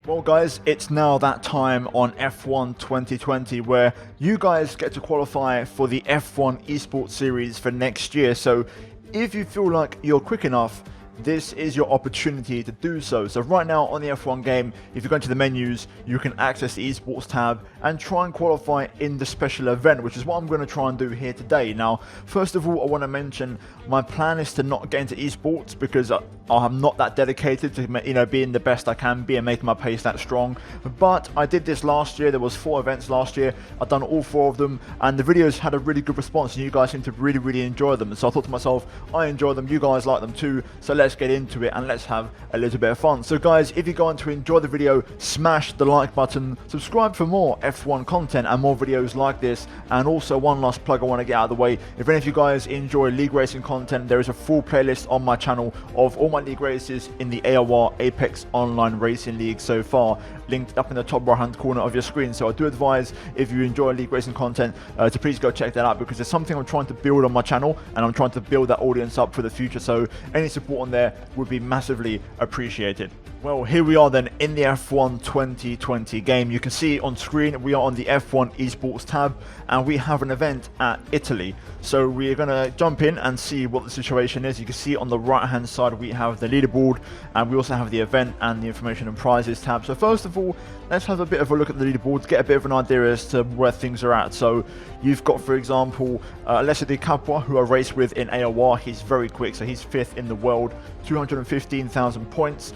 Well guys, it's now that time on F1 2020 where you guys get to qualify for the F1 Esports series for next year. So if you feel like you're quick enough, this is your opportunity to do so. So right now on the F1 game, if you go into the menus, you can access the Esports tab and try and qualify in the special event, which is what I'm going to try and do here today. Now, first of all, I want to mention my plan is to not get into Esports because I'm not that dedicated to being the best I can be and making my pace that strong. But I did this last year. There was 4 events last year. I've done all 4 of them, and the videos had a really good response, and you guys seem to really enjoy them. So I thought to myself, I enjoy them, you guys like them too, so let's get into it and let's have a little bit of fun. So guys, if you're going to enjoy the video, smash the like button, subscribe for more F1 content and more videos like this. And also one last plug I want to get out of the way: if any of you guys enjoy league racing content, there is a full playlist on my channel of all my league races in the AOR Apex Online Racing League so far, linked up in the top right hand corner of your screen. So I do advise, if you enjoy league racing content, to please go check that out, because there's something I'm trying to build on my channel and I'm trying to build that audience up for the future. So any support on there would be massively appreciated. Well, here we are then in the F1 2020 game. You can see on screen we are on the F1 Esports tab and we have an event at Italy. So we're going to jump in and see what the situation is. You can see on the right hand side we have the leaderboard, and we also have the event and the information and prizes tab. So first of all, let's have a bit of a look at the leaderboard, get a bit of an idea as to where things are at. So you've got, for example, Alessio Di Capua, who I race with in AOR. He's very quick, so he's 5th in the world, 215,000 points.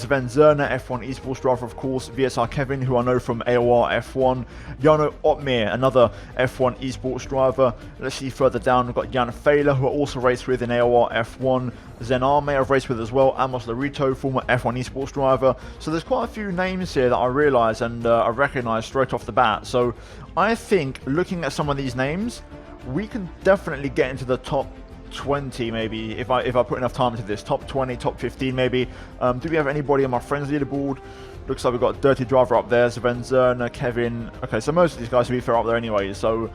Sven Zerner, F1 Esports driver, of course. VSR Kevin, who I know from AOR F1. Jano Otmir, another F1 Esports driver. Let's see further down, we've got Jan Fehler, who I also raced with in AOR F1. Zen Arme I've raced with as well. Amos Larito, former F1 Esports driver. So there's quite a few names here that I realise and I recognise straight off the bat. So I think, looking at some of these names, we can definitely get into the top 20 maybe, if I put enough time into this. Top 20, top 15 maybe. Do we have anybody on my friends leaderboard? Looks like we've got Dirty Driver up there, Sven Zerner, Kevin. Okay, so most of these guys will be fair up there anyway. So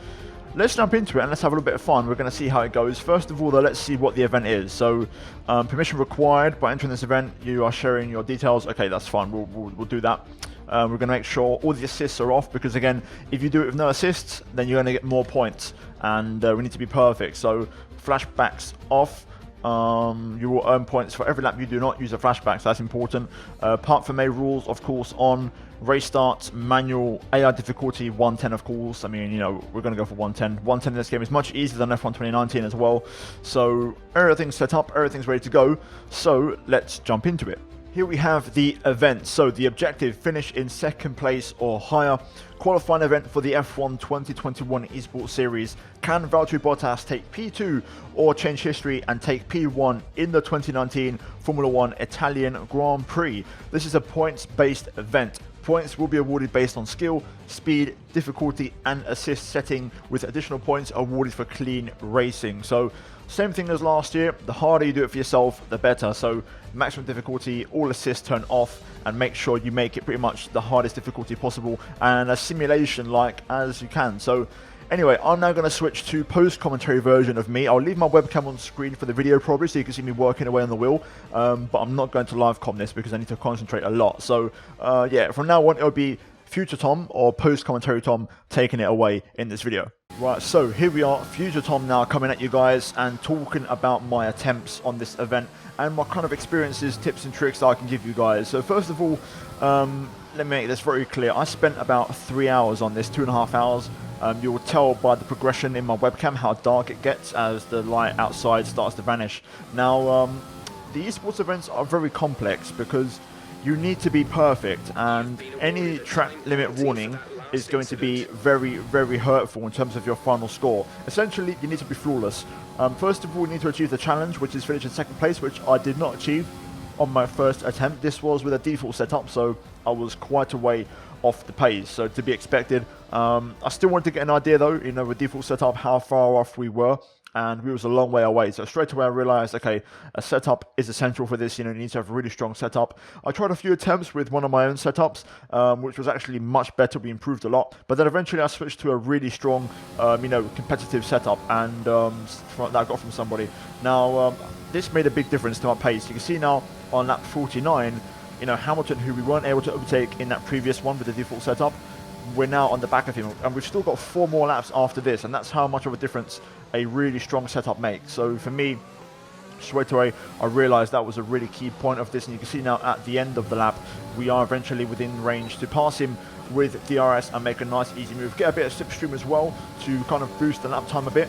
let's jump into it and let's have a little bit of fun. We're going to see how it goes. First of all though, let's see what the event is. So permission required. By entering this event, you are sharing your details. Okay, that's fine, we'll do that. We're going to make sure all the assists are off, because again, if you do it with no assists, then you're going to get more points, and we need to be perfect. So flashbacks off. You will earn points for every lap you do not use a flashback, so that's important. Park for May rules, of course, on. Race starts, manual, AI difficulty 110, of course. I mean, we're going to go for 110. 110 in this game is much easier than F1 2019 as well. So everything's set up, everything's ready to go. So let's jump into it. Here we have the event. So the objective: finish in 2nd place or higher. Qualifying event for the F1 2021 Esports Series. Can Valtteri Bottas take P2 or change history and take P1 in the 2019 Formula 1 Italian Grand Prix? This is a points-based event. Points will be awarded based on skill, speed, difficulty and assist setting, with additional points awarded for clean racing. So same thing as last year. The harder you do it for yourself, the better. So maximum difficulty, all assists turn off, and make sure you make it pretty much the hardest difficulty possible and a simulation like as you can. So anyway, I'm now going to switch to post-commentary version of me. I'll leave my webcam on screen for the video probably, so you can see me working away on the wheel. But I'm not going to live com this because I need to concentrate a lot. So yeah, from now on it'll be Future Tom or post-commentary Tom taking it away in this video. Right, so here we are, Future Tom now coming at you guys and talking about my attempts on this event and my kind of experiences, tips and tricks that I can give you guys. So first of all, let me make this very clear. I spent about 3 hours on this, 2.5 hours. You will tell by the progression in my webcam how dark it gets as the light outside starts to vanish. Now, the esports events are very complex because you need to be perfect, and any track limit warning is going to be very hurtful in terms of your final score. Essentially, you need to be flawless. First of all, you need to achieve the challenge, which is finish in 2nd place, which I did not achieve on my first attempt. This was with a default setup, so I was quite a way off the pace, so to be expected. I still wanted to get an idea though, with default setup, how far off we were, and we was a long way away. So straight away I realized, okay, a setup is essential for this. You need to have a really strong setup. I tried a few attempts with one of my own setups, which was actually much better. We improved a lot, but then eventually I switched to a really strong, competitive setup, and that I got from somebody. Now, this made a big difference to my pace. You can see now on lap 49, you know, Hamilton, who we weren't able to overtake in that previous one with the default setup, we're now on the back of him, and we've still got 4 more laps after this, and that's how much of a difference a really strong setup makes. So for me, straight away, I realised that was a really key point of this, and you can see now at the end of the lap, we are eventually within range to pass him with DRS and make a nice easy move. Get a bit of slipstream as well to kind of boost the lap time a bit.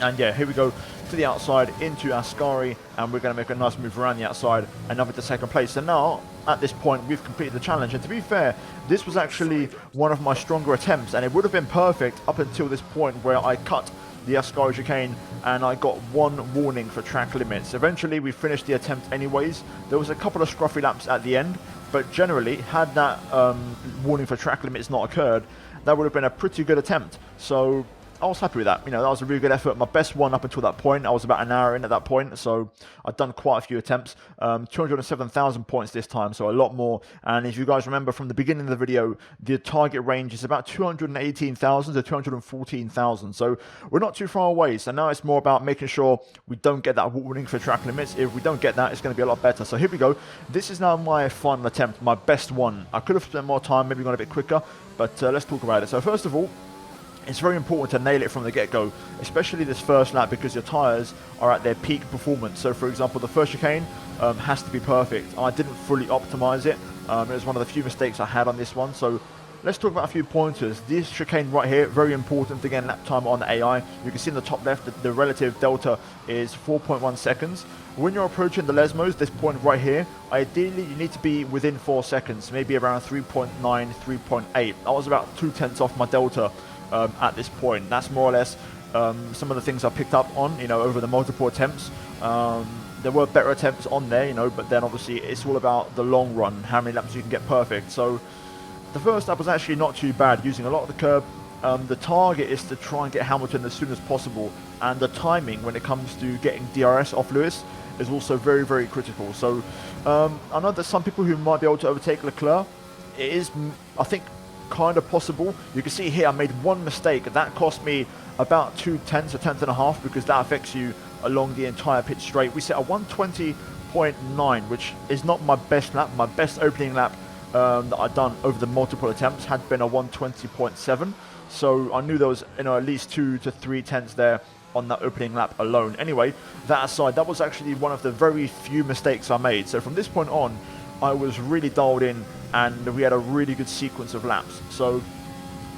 And yeah, here we go to the outside into Ascari, and we're going to make a nice move around the outside and up into second place. So now, at this point, we've completed the challenge, and to be fair, this was actually one of my stronger attempts, and it would have been perfect up until this point where I cut the Ascari chicane and I got 1 warning for track limits. Eventually, we finished the attempt anyways. There was a couple of scruffy laps at the end, but generally, had that warning for track limits not occurred, that would have been a pretty good attempt. So I was happy with that. You know, that was a really good effort. My best one up until that point. I was about an hour in at that point, so I'd done quite a few attempts. 207,000 points this time, so a lot more. And if you guys remember from the beginning of the video, the target range is about 218,000 to 214,000. So we're not too far away. So now it's more about making sure we don't get that warning for track limits. If we don't get that, it's going to be a lot better. So here we go. This is now my final attempt, my best one. I could have spent more time, maybe gone a bit quicker, but let's talk about it. So first of all, it's very important to nail it from the get-go, especially this first lap, because your tyres are at their peak performance. So for example, the first chicane has to be perfect. I didn't fully optimize it. It was one of the few mistakes I had on this one. So let's talk about a few pointers. This chicane right here, very important. Again, lap time on the AI. You can see in the top left that the relative delta is 4.1 seconds. When you're approaching the Lesmos, this point right here, ideally you need to be within 4 seconds, maybe around 3.9, 3.8. I was about 2/10 off my delta at this point. That's more or less some of the things I picked up on, you know, over the multiple attempts. There were better attempts on there, you know, but then obviously it's all about the long run, how many laps you can get perfect. So the first lap was actually not too bad, using a lot of the curb. The target is to try and get Hamilton as soon as possible, and the timing when it comes to getting DRS off Lewis is also very, very critical. So I know there's some people who might be able to overtake Leclerc. It is, I think, kind of possible. You can see here I made one mistake that cost me about 2/10, a tenth and a half, because that affects you along the entire pit straight. We set a 120.9, which is not my best lap. My best opening lap that I'd done over the multiple attempts had been a 120.7, so I knew there was, you know, at least 2 to 3 tenths there on that opening lap alone. Anyway, that aside, that was actually one of the very few mistakes I made. So from this point on, I was really dialed in, and we had a really good sequence of laps. So,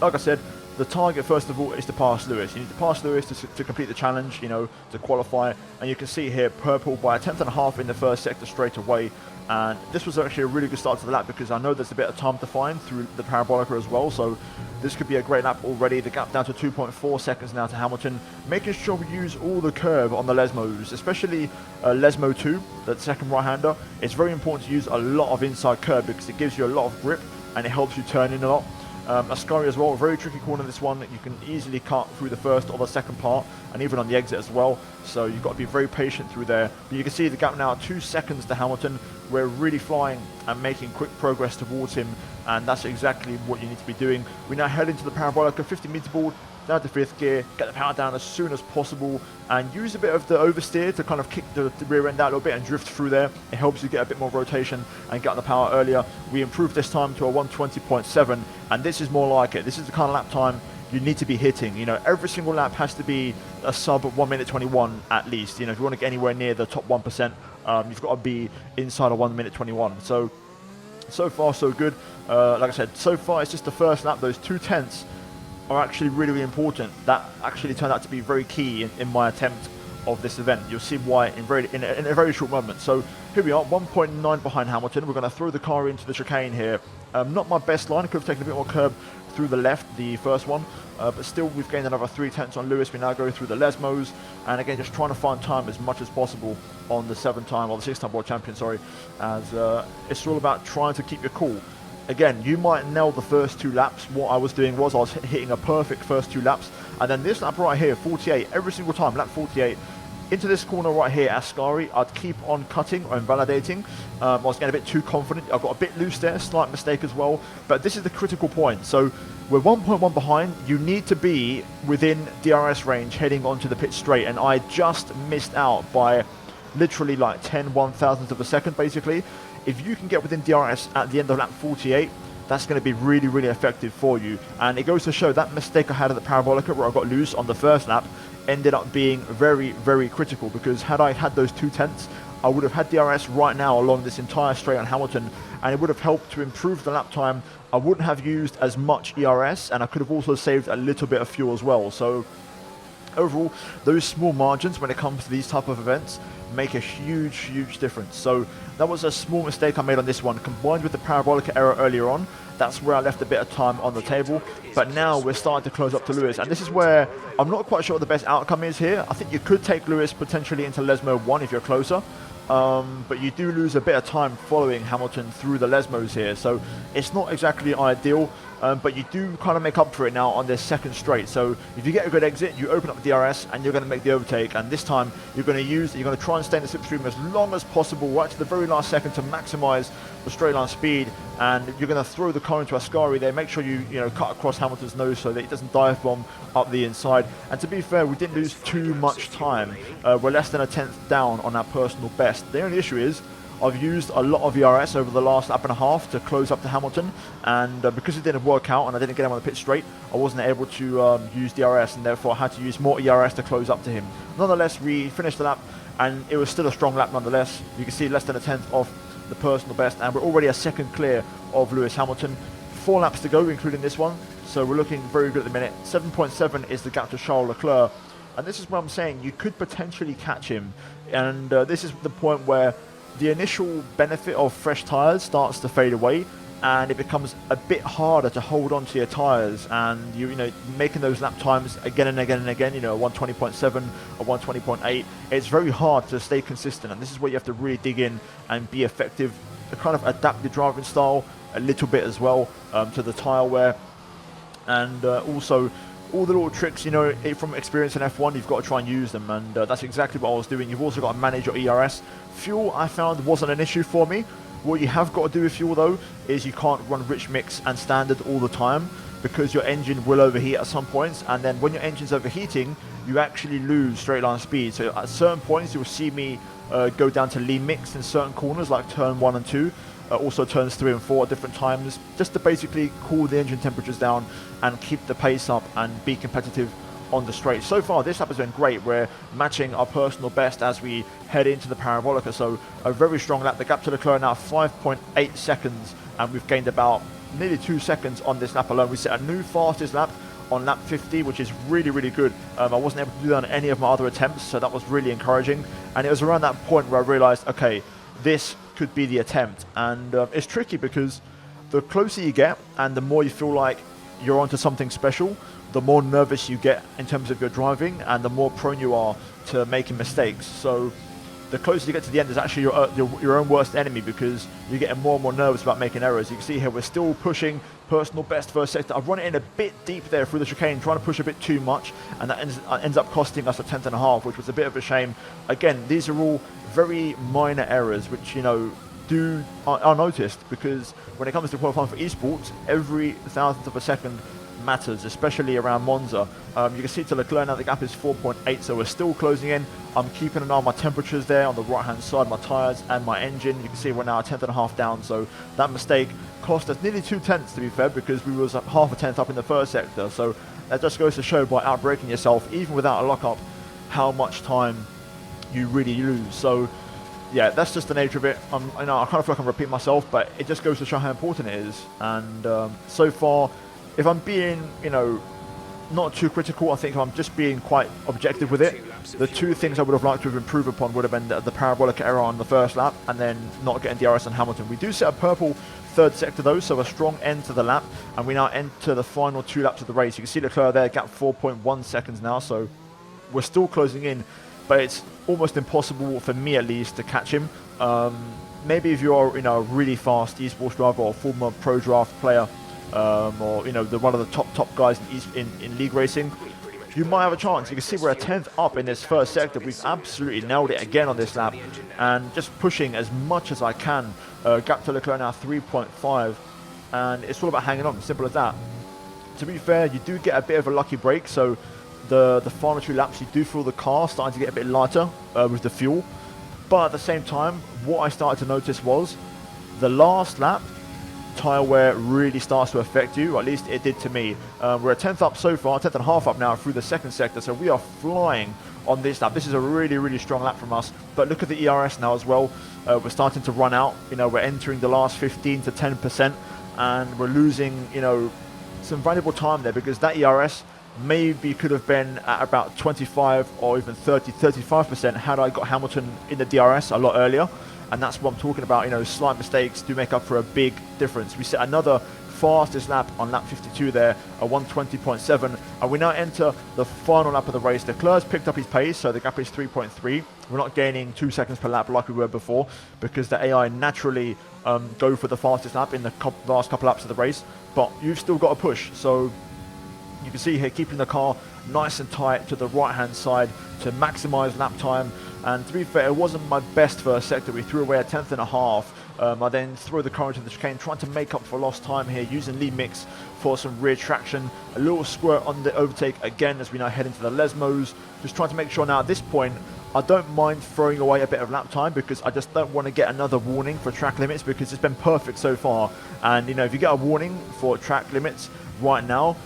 like I said, the target first of all is to pass Lewis. You need to pass Lewis to complete the challenge, you know, to qualify. And you can see here, purple by a tenth and a half in the first sector straight away. And this was actually a really good start to the lap, because I know there's a bit of time to find through the Parabolica as well. So this could be a great lap already. The gap down to 2.4 seconds now to Hamilton. Making sure we use all the curb on the Lesmos, especially Lesmo 2, the second right-hander. It's very important to use a lot of inside curb, because it gives you a lot of grip and it helps you turn in a lot. Ascari as well, a very tricky corner this one. You can easily cut through the first or the second part, and even on the exit as well. So you've got to be very patient through there. But you can see the gap now 2 seconds to Hamilton. We're really flying and making quick progress towards him, and that's exactly what you need to be doing. We now head into the Parabolica, 50-meter board, down to 5th gear, get the power down as soon as possible, and use a bit of the oversteer to kind of kick the rear end out a little bit and drift through there. It helps you get a bit more rotation and get the power earlier. We improved this time to a 120.7, and this is more like it. This is the kind of lap time you need to be hitting. You know, every single lap has to be a sub of 1 minute 21 at least. You know, if you want to get anywhere near the top 1%, you've got to be inside of 1 minute 21. So far so good. Like I said, so far it's just the first lap. Those 2 tenths are actually really, really important. That actually turned out to be very key in my attempt of this event. You'll see why in a very short moment. So here we are, 1.9 behind Hamilton. We're going to throw the car into the chicane here. Not my best line. I could have taken a bit more curb through the left, the first one, but still we've gained another 3 tenths on Lewis. We now go through the Lesmos, and again just trying to find time as much as possible on the 7-time or the 6-time world champion, sorry, as it's all about trying to keep your cool. Again, you might nail the first 2 laps. What I was doing was I was hitting a perfect first 2 laps, and then this lap right here, 48, every single time, lap 48, into this corner right here, Ascari, I'd keep on cutting or invalidating. I was getting a bit too confident. I got a bit loose there, slight mistake as well, but this is the critical point. So we're 1.1 behind. You need to be within DRS range heading onto the pit straight, and I just missed out by literally like 10 1,000ths of a second basically. if you can get within DRS at the end of lap 48, that's going to be really, really effective for you. And it goes to show that mistake I had at the Parabolica where I got loose on the first lap ended up being very, very critical, because had I had those 2/10, I would have had DRS right now along this entire straight on Hamilton, and it would have helped to improve the lap time. I wouldn't have used as much ERS, and I could have also saved a little bit of fuel as well. So overall, those small margins when it comes to these type of events make a huge, huge difference. So that was a small mistake I made on this one, combined with the Parabolica error earlier on. That's where I left a bit of time on the table. But now we're starting to close up to Lewis, and this is where I'm not quite sure what the best outcome is here. I think you could take Lewis potentially into Lesmo 1 if you're closer. But you do lose a bit of time following Hamilton through the Lesmos here, so it's not exactly ideal, but you do kind of make up for it now on this second straight. So if you get a good exit, you open up the DRS and you're going to make the overtake, and this time you're going to try and stay in the slipstream as long as possible, right to the very last second, to maximize the straight line speed. And you're going to throw the car into Ascari there, make sure you cut across Hamilton's nose so that it doesn't dive bomb up the inside. And to be fair, we didn't lose too much time. We're less than a 10th down on our personal best. The only issue is I've used a lot of ERS over the last lap and a half to close up to Hamilton, and because it didn't work out and I didn't get him on the pit straight, I wasn't able to use DRS, and therefore I had to use more ERS to close up to him. Nonetheless, we finished the lap, and it was still a strong lap nonetheless. You can see less than a 10th off the personal best, and we're already a second clear of Lewis Hamilton. 4 laps to go, including this one, so we're looking very good at the minute. 7.7 is the gap to Charles Leclerc, and this is what I'm saying, you could potentially catch him. And this is the point where the initial benefit of fresh tyres starts to fade away, and it becomes a bit harder to hold on to your tyres, and you know, making those lap times again and again and again, 120.7 or 120.8, it's very hard to stay consistent, and this is where you have to really dig in and be effective, to kind of adapt your driving style a little bit as well to the tyre wear, and also all the little tricks, from experience in F1, you've got to try and use them, and that's exactly what I was doing. You've also got to manage your ERS. Fuel, I found, wasn't an issue for me. What you have got to do with fuel, though, is you can't run rich mix and standard all the time, because your engine will overheat at some points, and then when your engine's overheating, you actually lose straight line speed. So at certain points, you'll see me go down to lean mix in certain corners, like turn 1 and 2. Also turns 3 and 4 at different times, just to basically cool the engine temperatures down and keep the pace up and be competitive on the straight. So far this lap has been great. We're matching our personal best as we head into the Parabolica, so a very strong lap. The gap to Leclerc now 5.8 seconds, and we've gained about nearly 2 seconds on this lap alone. We set a new fastest lap on lap 50, which is really, really good. I wasn't able to do that on any of my other attempts, so that was really encouraging. And it was around that point where I realized, okay, this could be the attempt. And it's tricky, because the closer you get and the more you feel like you're onto something special, the more nervous you get in terms of your driving, and the more prone you are to making mistakes. So the closer you get to the end is actually your own worst enemy, because you're getting more and more nervous about making errors. You can see here we're still pushing personal best first sector. I've run it in a bit deep there through the chicane, trying to push a bit too much, and that ends up costing us a 10th and a half, which was a bit of a shame. Again, these are all very minor errors, which are noticed, because when it comes to qualifying for esports, every thousandth of a second matters, especially around Monza. You can see to Leclerc now the gap is 4.8, so we're still closing in. I'm keeping an eye on my temperatures there on the right hand side, my tyres and my engine. You can see we're now a 10th and a half down, so that mistake cost us nearly 2 tenths, to be fair, because we was half a tenth up in the first sector. So that just goes to show, by outbraking yourself, even without a lockup, how much time you really lose. So yeah, that's just the nature of it. I kind of feel like I'm repeating myself, but it just goes to show how important it is. And so far, if I'm being, not too critical, I think I'm just being quite objective with it. The 2 things I would have liked to have improved upon would have been the Parabolica error on the first lap, and then not getting DRS on Hamilton. We do set a purple third sector though, so a strong end to the lap, and we now enter the final 2 laps of the race. You can see Leclerc there, gap 4.1 seconds now, so we're still closing in, but it's almost impossible, for me at least, to catch him. Maybe if you're a really fast esports driver or former pro draft player, or one of the top guys in league racing, you might have a chance. You can see we're a 10th up in this first sector. We've absolutely nailed it again on this lap, and just pushing as much as I can. Gap to Leclerc now 3.5, and it's all about hanging on, simple as that. To be fair, you do get a bit of a lucky break, so the final 2 laps you do feel the car starting to get a bit lighter with the fuel, but at the same time, what I started to notice was the last lap, tyre wear really starts to affect you, or at least it did to me. We're a 10th up so far, 10th and a half up now through the second sector, so we are flying on this lap. This is a really, really strong lap from us, but look at the ERS now as well. We're starting to run out, you know, we're entering the last 15 to 10%, and we're losing, you know, some valuable time there, because that ERS maybe could have been at about 25 or even 35% had I got Hamilton in the DRS a lot earlier. And that's what I'm talking about, you know, slight mistakes do make up for a big difference. We set another fastest lap on lap 52 there, a 120.7, and we now enter the final lap of the race. Leclerc's picked up his pace, so the gap is 3.3. We're not gaining 2 seconds per lap like we were before, because the AI naturally go for the fastest lap in the last couple laps of the race, but you've still got to push. So you can see here, keeping the car nice and tight to the right hand side to maximize lap time. And to be fair, it wasn't my best first sector. We threw away a 10th and a half. I then threw the car into the chicane, trying to make up for lost time here, using lead mix for some rear traction. A little squirt on the overtake again as we now head into the Lesmos. Just trying to make sure now at this point, I don't mind throwing away a bit of lap time, because I just don't want to get another warning for track limits, because it's been perfect so far. And, you know, if you get a warning for track limits right now,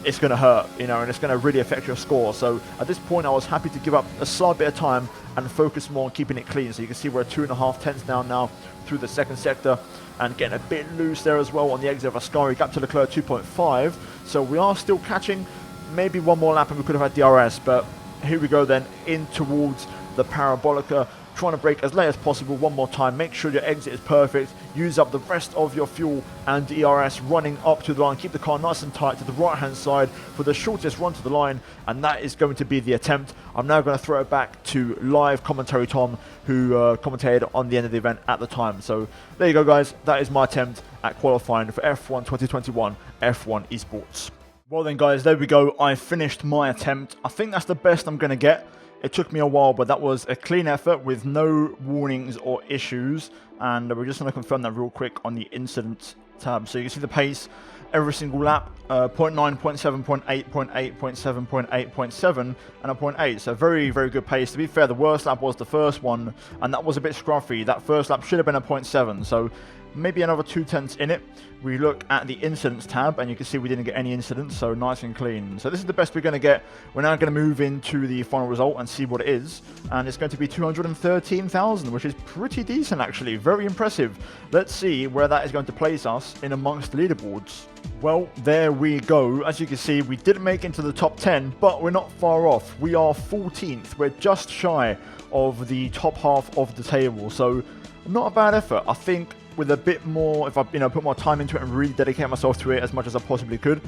it's going to hurt, you know, and it's going to really affect your score. So at this point, I was happy to give up a slight bit of time and focus more on keeping it clean. So you can see we're 2.5 tenths down now through the second sector, and getting a bit loose there as well on the exit of Ascari. Gap to Leclerc 2.5. So we are still catching maybe one more lap and we could have had DRS, but here we go then in towards the Parabolica, trying to brake as late as possible one more time. Make sure your exit is perfect, use up the rest of your fuel and ERS running up to the line. Keep the car nice and tight to the right hand side for the shortest run to the line, and that is going to be the attempt. I'm now going to throw it back to live commentary Tom, who commentated on the end of the event at the time. So there you go guys, that is my attempt at qualifying for F1 2021 F1 Esports. Well then guys, there we go, I finished my attempt. I think that's the best I'm going to get. It took me a while, but that was a clean effort with no warnings or issues. And we're just going to confirm that real quick on the incident tab. So you can see the pace every single lap, 0.9, 0.7, 0.8, 0.8, 0.7, 0.8, 0.7, and a 0.8. So very, very good pace. To be fair, the worst lap was the first one, and that was a bit scruffy. That first lap should have been a 0.7. So maybe another 2 tenths in it. We look at the incidents tab, and you can see we didn't get any incidents, so nice and clean. So this is the best we're going to get. We're now going to move into the final result and see what it is, and it's going to be 213,000, which is pretty decent actually, very impressive. Let's see where that is going to place us in amongst the leaderboards. Well, there we go. As you can see, we didn't make it into the top 10, but we're not far off. We are 14th. We're just shy of the top half of the table, so not a bad effort. I think with a bit more, if I put more time into it and really dedicate myself to it as much as I possibly could,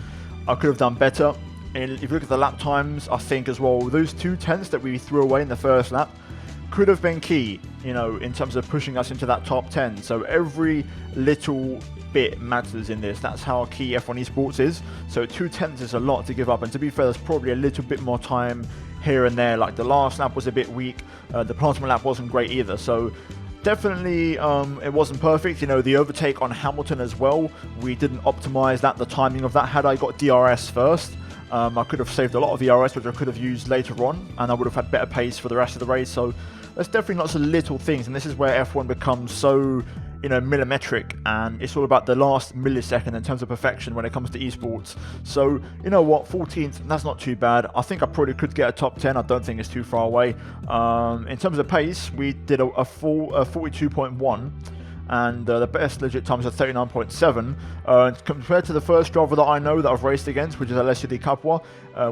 I could have done better. And if you look at the lap times, I think as well, those 2 tenths that we threw away in the first lap could have been key, you know, in terms of pushing us into that top 10. So every little bit matters in this. That's how key F1 Esports is. So 2 tenths is a lot to give up, and to be fair, there's probably a little bit more time here and there. Like the last lap was a bit weak, the penultimate lap wasn't great either. So definitely, it wasn't perfect. You know, the overtake on Hamilton as well, we didn't optimize that, the timing of that. Had I got DRS first, I could have saved a lot of DRS, which I could have used later on, and I would have had better pace for the rest of the race. So there's definitely lots of little things, and this is where F1 becomes so, you know, millimetric, and it's all about the last millisecond in terms of perfection when it comes to esports. So, you know what, 14th, that's not too bad. I think I probably could get a top 10. I don't think it's too far away. In terms of pace, we did a full 42.1, and the best legit time is a 39.7. Compared to the first driver that I know that I've raced against, which is Alessio Di Capua,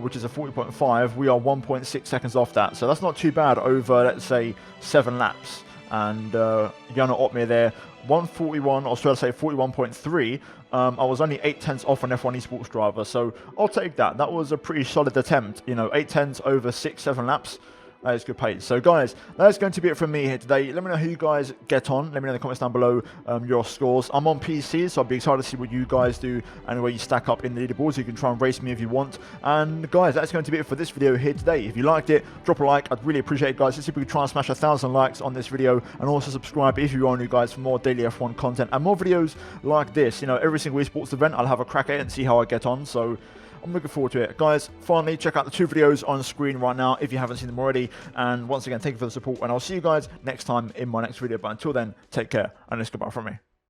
which is a 40.5, we are 1.6 seconds off that. So that's not too bad over, let's say, 7 laps. And Jana Otmir there, 141, or should I say 41.3. I was only 8 tenths off an F1 Esports driver, so I'll take that. That was a pretty solid attempt. You know, 8 tenths over 6-7 laps. That is good pace. So guys, that's going to be it from me here today. Let me know who you guys get on. Let me know in the comments down below your scores. I'm on PC, so I'll be excited to see what you guys do and where you stack up in the leaderboards. You can try and race me if you want. And guys, that's going to be it for this video here today. If you liked it, drop a like. I'd really appreciate it, guys. Let's see if we can try and smash 1,000 likes on this video, and also subscribe if you are new, guys, for more daily F1 content and more videos like this. You know, every single esports event, I'll have a crack at it and see how I get on. So I'm looking forward to it. Guys, finally, check out the 2 videos on screen right now if you haven't seen them already. And once again, thank you for the support, and I'll see you guys next time in my next video. But until then, take care, and it's goodbye from me.